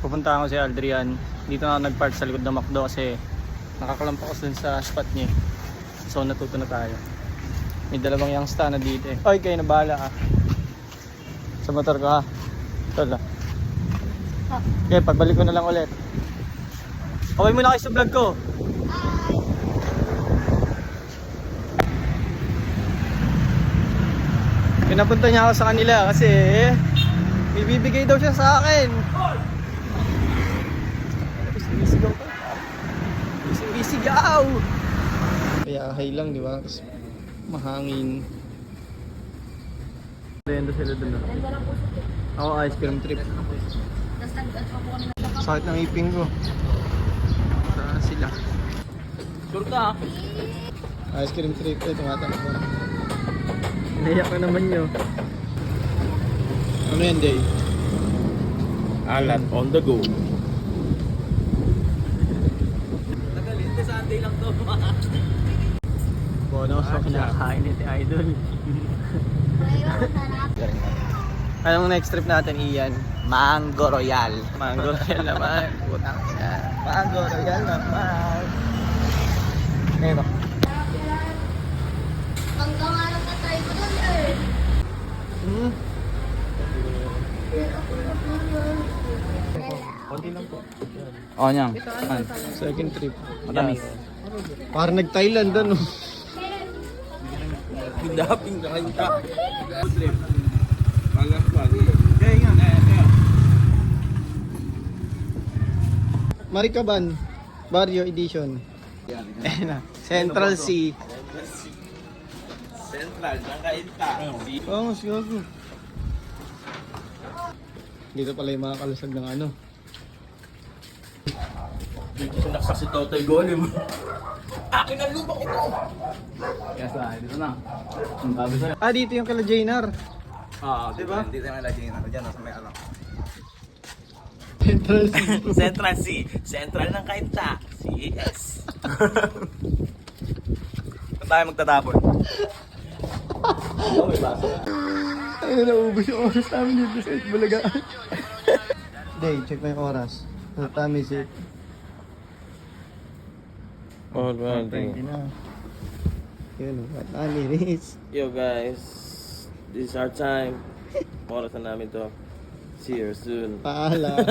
Pupunta ako si Aldrian. Dito na ako nag-park sa likod ng McDo kasi nakakalampakas dun sa spot niya. So natuto na tayo. May dalawang youngsta na dito eh. Oy, kayo na bahala ah. Sa motor ko ha. Ito lang. Okay, pagbalik ko na lang ulit. Okay muna kayo sa vlog ko. Pinapunta niya ako sa kanila kasi may bibigay daw siya sa akin. Isigaw ka. Isigaw! Kaya high lang, di ba? Kasi mahangin. Renda sila dun. Ako ice cream trip. Sakit ng ipin ko. Saan sila? Sure ka? Ice cream trip. Eh, tumatakbo. Naiyak na naman nyo. Ano yan, Day? Alat on the go. Nagalito Sunday lang to. Bono, so kinakain ni Idol. Anong next trip natin, Ian? Mango Royal. Mango Royal naman. Putang ina. Mango Royal naman. Ngayon ako. Hanggang araw na tayo ko doon eh. Konti lang po. Oh, nyang. Second trip. Matamis. Parang nag-Thailand ano. Pindaping kakita. Trip. Maricaban. Barrio Edition. Ayan na. Central C. Central, ng kainta. Oh, mas gago. Dito pala yung mga kalasag ng ano. Dito sinaksak si Totoy Golem. Akin ang lubak ito! Kaya sa dito na. Ang sabi sa'yo. Ah, dito yung kala Jainar. Diba? Dito na lagyan ako dyan. Sa may alam. Central C. Central C. Central ng kainta. CS. Saan tayo magtatapon? May baso. Ay, naubos yung oras namin dito sa Itbulagaan. Day, check mo yung oras. What time is it? All right. 20 na. Yun, what time it is? Yo guys, this is our time. Oras na namin to. See you soon. Paalam.